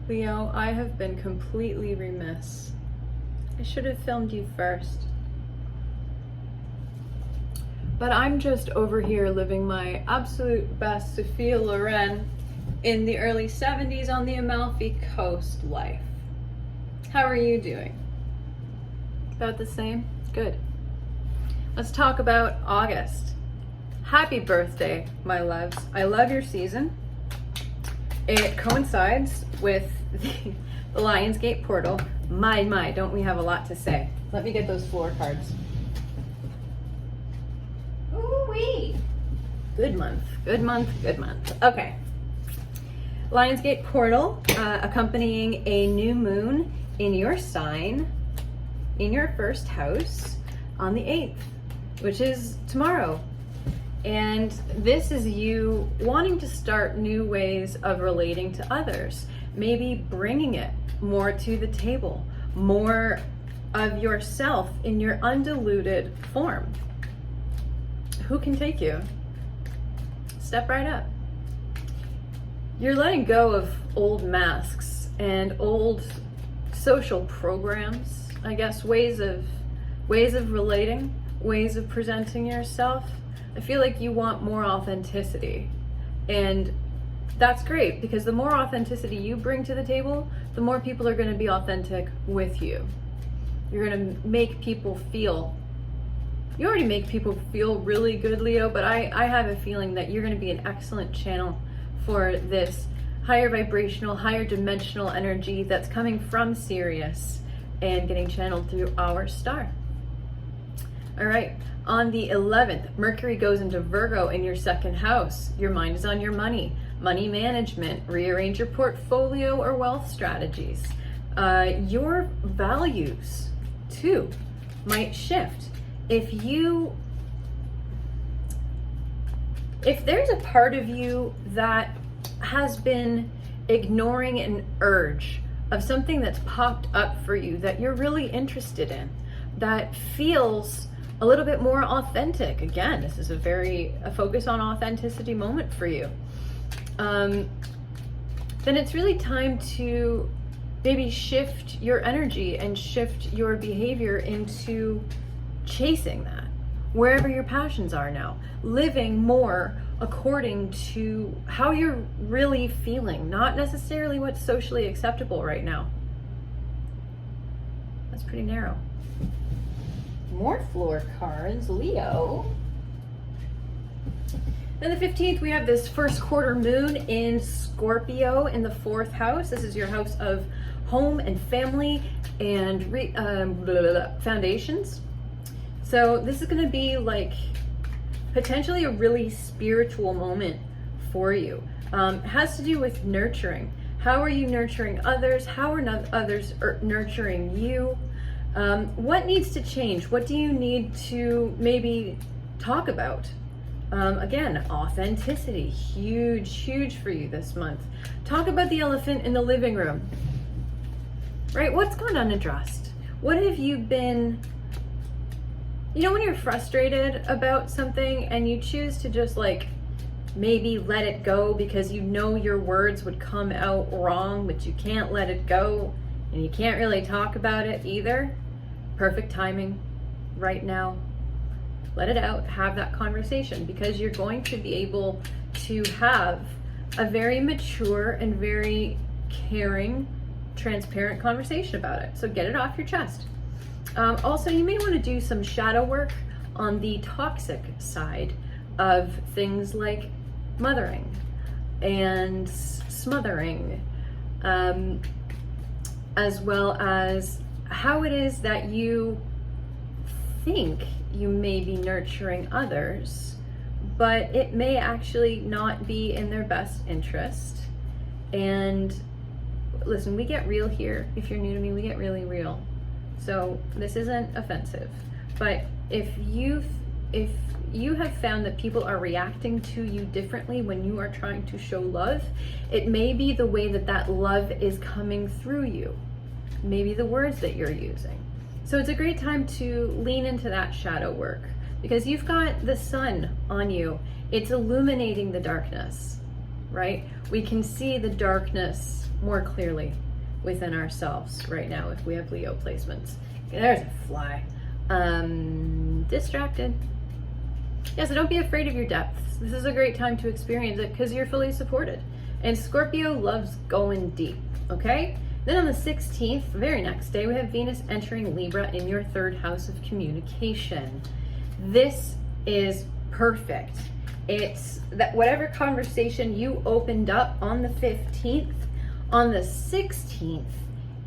Leo, I have been completely remiss. I should have filmed you first. But I'm just over here living my absolute best Sophia Loren in the early 70s on the Amalfi Coast life. How are you doing? About the same? Good. Let's talk about August. Happy birthday, my loves. I love your season. It coincides with the Lionsgate portal. My, don't we have a lot to say? Let me get those floor cards. Ooh-wee. Good month, good month, good month. Okay. Lionsgate portal accompanying a new moon in your sign, in your first house on the 8th, which is tomorrow. And this is you wanting to start new ways of relating to others, maybe bringing it more to the table, more of yourself in your undiluted form. Who can take you? Step right up. You're letting go of old masks and old social programs, I guess, ways of relating, ways of presenting yourself. I feel like you want more authenticity, and that's great, because the more authenticity you bring to the table, the more people are going to be authentic with you. You're going to make people feel, you already make people feel really good, Leo, but I have a feeling that you're going to be an excellent channel for this higher vibrational, higher dimensional energy that's coming from Sirius and getting channeled through our star. All right, on the 11th, Mercury goes into Virgo in your second house. Your mind is on your money management, rearrange your portfolio or wealth strategies. Your values, too, might shift. If there's a part of you that has been ignoring an urge of something that's popped up for you that you're really interested in, that feels a little bit more authentic. Again, this is a focus on authenticity moment for you. Then it's really time to maybe shift your energy and shift your behavior into chasing that, wherever your passions are now, living more according to how you're really feeling, not necessarily what's socially acceptable right now. That's pretty narrow. More floor cards, Leo. Then the 15th, we have this first quarter moon in Scorpio in the 4th house. This is your house of home and family and foundations. So this is going to be like potentially a really spiritual moment for you. It has to do with nurturing. How are you nurturing others? How are others nurturing you? What needs to change? What do you need to maybe talk about? Again, authenticity, huge for you this month. Talk about the elephant in the living room, right? What's gone unaddressed? What have you been, when you're frustrated about something and you choose to just like maybe let it go because you know your words would come out wrong, but you can't let it go and you can't really talk about it either. Perfect timing right now. Let it out, have that conversation, because you're going to be able to have a very mature and very caring, transparent conversation about it. So get it off your chest. Also, you may want to do some shadow work on the toxic side of things like mothering and smothering, as well as how it is that you think you may be nurturing others, but it may actually not be in their best interest. And listen, we get real here. If you're new to me, we get really real. So this isn't offensive, but if you have found that people are reacting to you differently when you are trying to show love, it may be the way that love is coming through you, maybe the words that you're using. So it's a great time to lean into that shadow work, because you've got the sun on you. It's illuminating the darkness, right? We can see the darkness more clearly within ourselves right now if we have Leo placements. There's a fly. Distracted. Yeah, so don't be afraid of your depths. This is a great time to experience it because you're fully supported. And Scorpio loves going deep, okay? Then on the 16th, very next day, we have Venus entering Libra in your third house of communication. This is perfect. It's that whatever conversation you opened up on the 15th, on the 16th,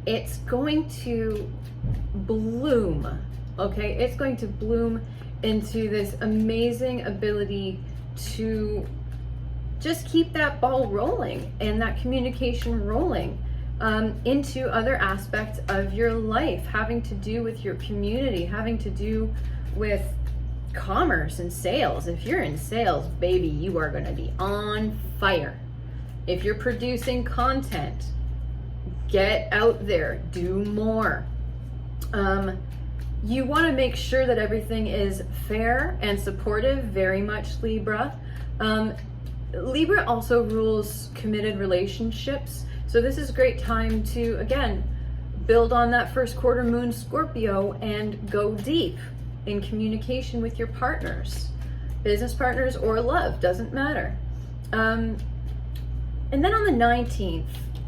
it's going to bloom, okay? It's going to bloom into this amazing ability to just keep that ball rolling and that communication rolling into other aspects of your life, having to do with your community, having to do with commerce and sales. If you're in sales, baby, you are going to be on fire. If you're producing content, get out there, do more. You want to make sure that everything is fair and supportive, very much Libra. Libra also rules committed relationships. So this is a great time to, again, build on that first quarter moon Scorpio and go deep in communication with your partners, business partners or love, doesn't matter. And then on the 19th,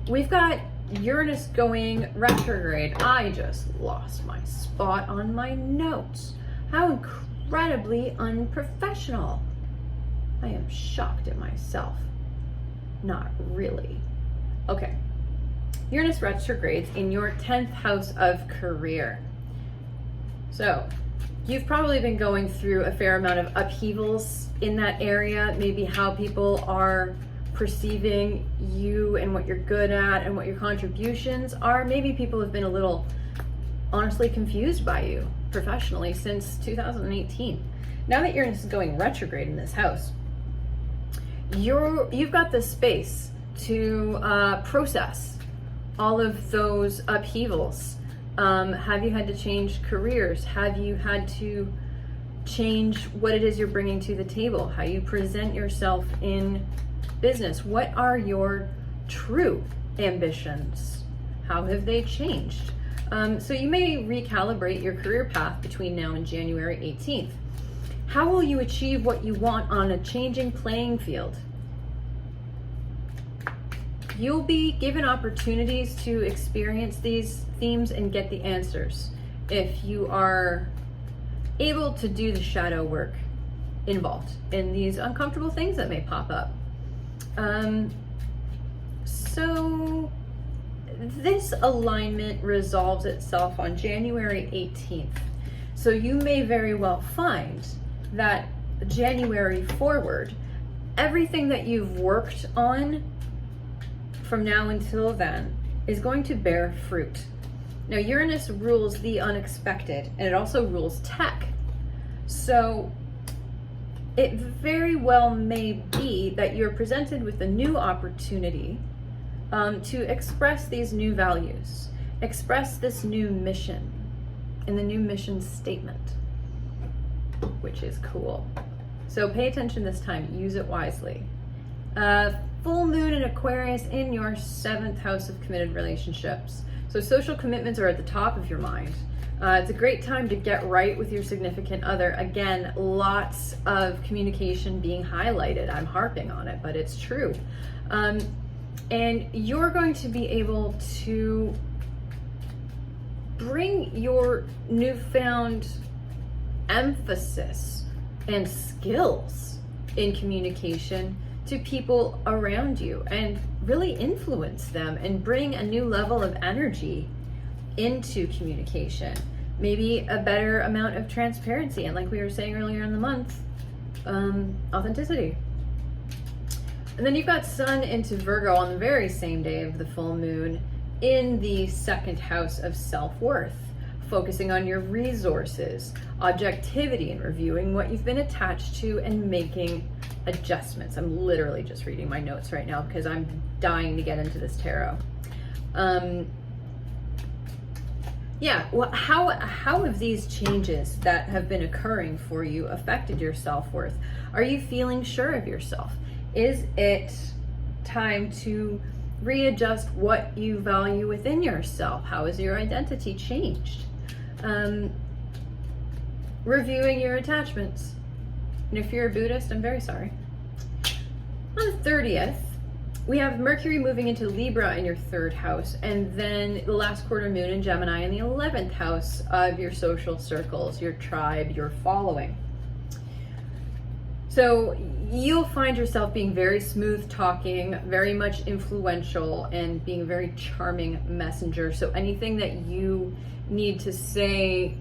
we've got Uranus going retrograde. I just lost my spot on my notes. How incredibly unprofessional. I am shocked at myself. Not really. Okay. Uranus retrogrades in your 10th house of career. So, you've probably been going through a fair amount of upheavals in that area, maybe how people are perceiving you and what you're good at and what your contributions are. Maybe people have been a little honestly confused by you professionally since 2018. Now that Uranus is going retrograde in this house, you've got the space to process all of those upheavals. Have you had to change careers? Have you had to change what it is you're bringing to the table? How you present yourself in business? What are your true ambitions? How have they changed? So you may recalibrate your career path between now and January 18th. How will you achieve what you want on a changing playing field? You'll be given opportunities to experience these themes and get the answers if you are able to do the shadow work involved in these uncomfortable things that may pop up. So this alignment resolves itself on January 18th. So you may very well find that January forward, everything that you've worked on from now until then is going to bear fruit. Now, Uranus rules the unexpected, and it also rules tech. So it very well may be that you're presented with a new opportunity to express these new values, express this new mission in the new mission statement, which is cool. So pay attention this time, use it wisely. Full moon in Aquarius in your 7th house of committed relationships. So social commitments are at the top of your mind. It's a great time to get right with your significant other. Again, lots of communication being highlighted. I'm harping on it, but it's true. And you're going to be able to bring your newfound emphasis and skills in communication to people around you and really influence them and bring a new level of energy into communication. Maybe a better amount of transparency, and like we were saying earlier in the month, authenticity. And then you've got Sun into Virgo on the very same day of the full moon in the 2nd house of self-worth, focusing on your resources, objectivity, and reviewing what you've been attached to and making adjustments. I'm literally just reading my notes right now because I'm dying to get into this tarot. Well, how have these changes that have been occurring for you affected your self-worth? Are you feeling sure of yourself? Is it time to readjust what you value within yourself. How has your identity changed? Reviewing your attachments. And if you're a Buddhist, I'm very sorry. On the 30th, we have Mercury moving into Libra in your 3rd house, and then the last quarter moon in Gemini in the 11th house of your social circles, your tribe, your following. So you'll find yourself being very smooth talking, very much influential, and being a very charming messenger. So anything that you need to say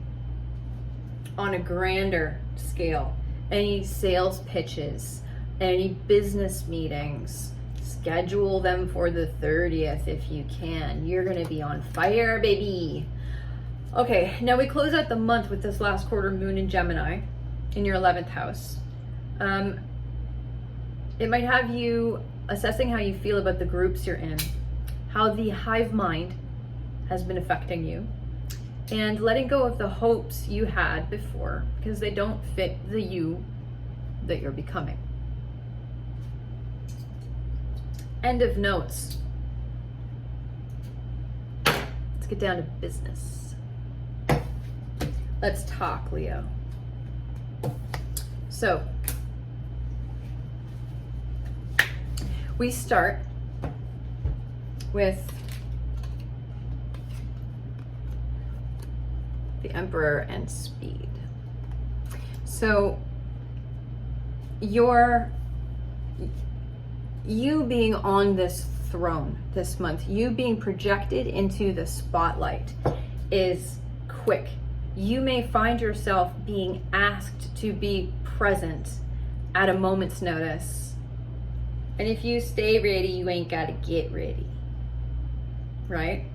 on a grander scale, any sales pitches, any business meetings, schedule them for the 30th if you can. You're going to be on fire, baby. Okay, now we close out the month with this last quarter moon in Gemini in your 11th house. It might have you assessing how you feel about the groups you're in, how the hive mind has been affecting you, and letting go of the hopes you had before because they don't fit the you that you're becoming. End of notes. Let's get down to business. Let's talk, Leo. So, we start with the Emperor and Speed. So, you being on this throne this month, you being projected into the spotlight is quick. You may find yourself being asked to be present at a moment's notice. And if you stay ready, you ain't gotta get ready. Right?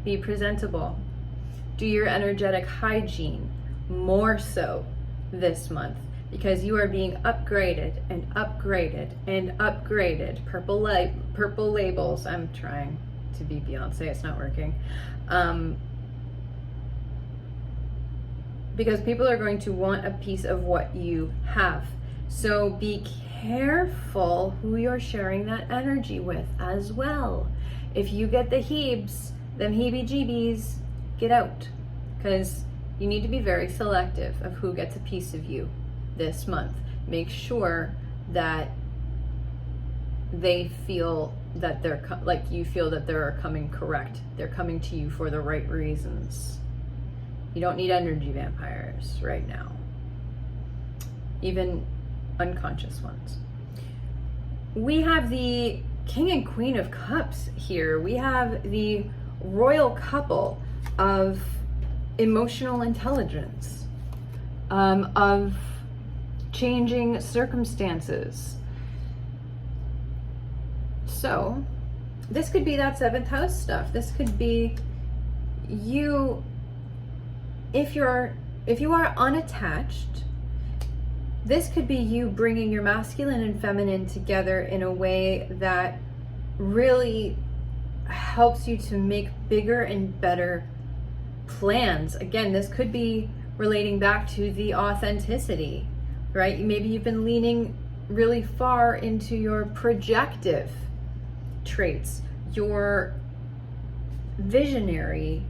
Be presentable. Do your energetic hygiene more so this month, because you are being upgraded and upgraded and upgraded. Purple labels. I'm trying to be Beyonce. It's not working. Because people are going to want a piece of what you have. So be careful who you're sharing that energy with as well. If you get the heebs, them heebie-jeebies, get out. Because you need to be very selective of who gets a piece of you this month. Make sure that they feel that they're like you feel that they're coming correct. They're coming to you for the right reasons. You don't need energy vampires right now, even unconscious ones. We have the King and Queen of Cups here. We have the royal couple of emotional intelligence, of changing circumstances. So this could be that 7th house stuff. This could be you, if you are unattached, this could be you bringing your masculine and feminine together in a way that really helps you to make bigger and better plans. Again, this could be relating back to the authenticity, right? Maybe you've been leaning really far into your projective traits, your visionary,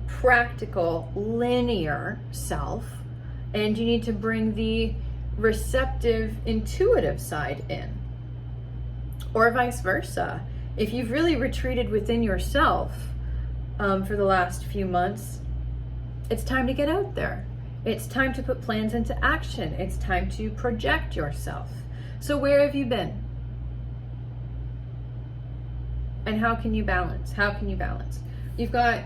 practical, linear self, and you need to bring the receptive, intuitive side in. Or vice versa. If you've really retreated within yourself for the last few months, it's time to get out there. It's time to put plans into action. It's time to project yourself. So where have you been? And how can you balance? How can you balance? You've got,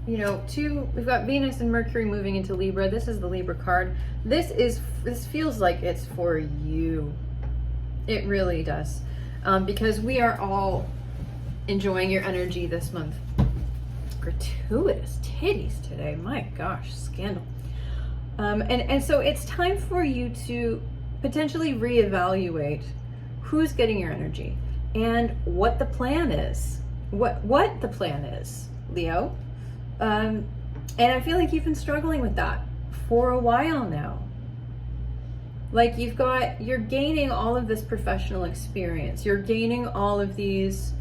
we've got Venus and Mercury moving into Libra. This is the Libra card. This feels like it's for you. It really does. Because we are all enjoying your energy this month. Gratuitous titties today. My gosh, scandal. And so it's time for you to potentially reevaluate who's getting your energy and what the plan is. What the plan is, Leo. And I feel like you've been struggling with that for a while now. Like you're gaining all of this professional experience. You're gaining all of these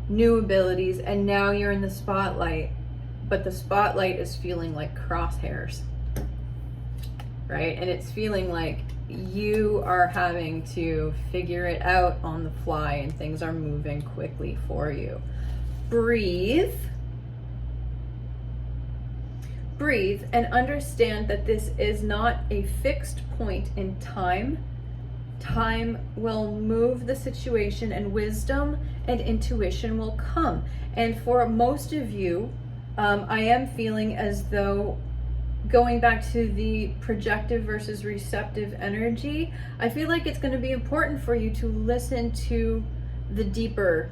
new abilities, and now you're in the spotlight, but the spotlight is feeling like crosshairs, right? And it's feeling like you are having to figure it out on the fly, and things are moving quickly for you. Breathe. Breathe and understand that this is not a fixed point in time. Time will move the situation, and wisdom and intuition will come. And for most of you, I am feeling as though, going back to the projective versus receptive energy, I feel like it's going to be important for you to listen to the deeper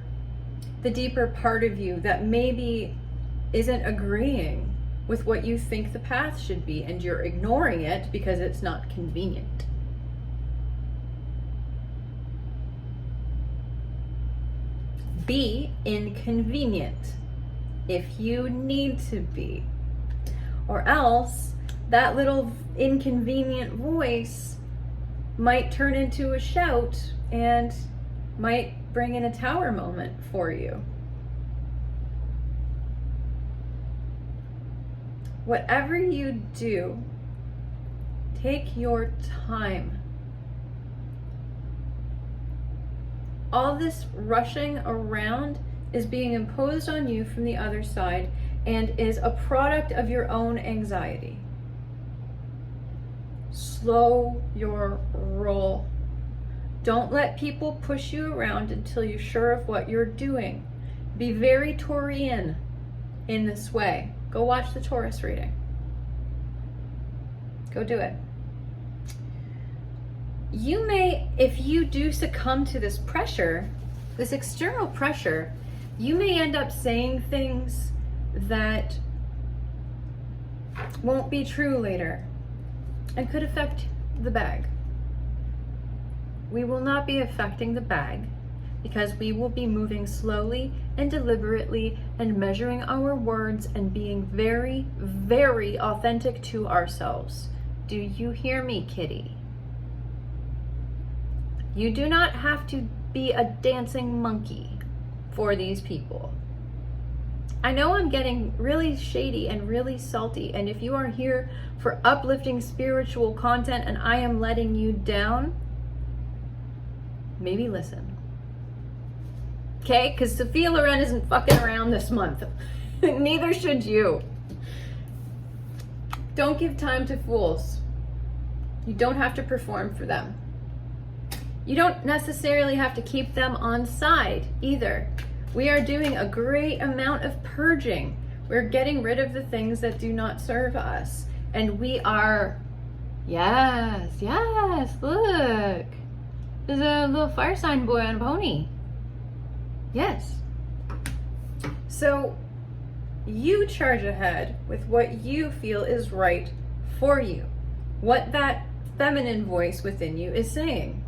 part of you that maybe isn't agreeing with what you think the path should be, and you're ignoring it because it's not convenient. Be inconvenient if you need to be, or else that little inconvenient voice might turn into a shout and might bring in a tower moment for you. Whatever you do, take your time. All this rushing around is being imposed on you from the other side and is a product of your own anxiety. Slow your roll. Don't let people push you around until you're sure of what you're doing. Be very Taurian in this way. Go watch the Taurus reading. Go do it. You may, if you do succumb to this pressure, this external pressure, you may end up saying things that won't be true later and could affect the bag. We will not be affecting the bag because we will be moving slowly and deliberately and measuring our words and being very, very authentic to ourselves. Do you hear me, kitty? You do not have to be a dancing monkey for these people. I know I'm getting really shady and really salty, and if you are here for uplifting spiritual content and I am letting you down, maybe listen. Okay? Because Sophia Loren isn't fucking around this month. Neither should you. Don't give time to fools. You don't have to perform for them. You don't necessarily have to keep them on side either. We are doing a great amount of purging. We're getting rid of the things that do not serve us. And we are, yes, look. There's a little fire sign boy on a pony. Yes. So you charge ahead with what you feel is right for you. What that feminine voice within you is saying.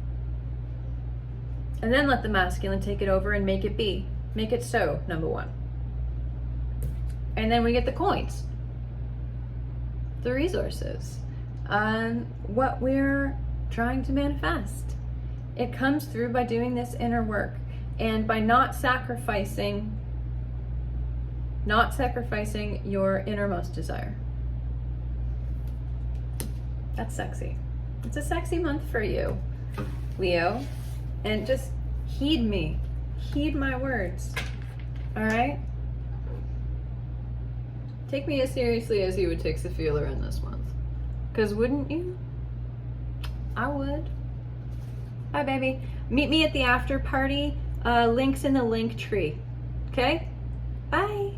And then let the masculine take it over and make it be. Make it so, number one. And then we get the coins. The resources. What we're trying to manifest. It comes through by doing this inner work and by not sacrificing your innermost desire. That's sexy. It's a sexy month for you, Leo. And just heed me. Heed my words. All right? Take me as seriously as you would take Sophia Loren this month. Because wouldn't you? I would. Bye, baby. Meet me at the after party. Links in the link tree. Okay? Bye.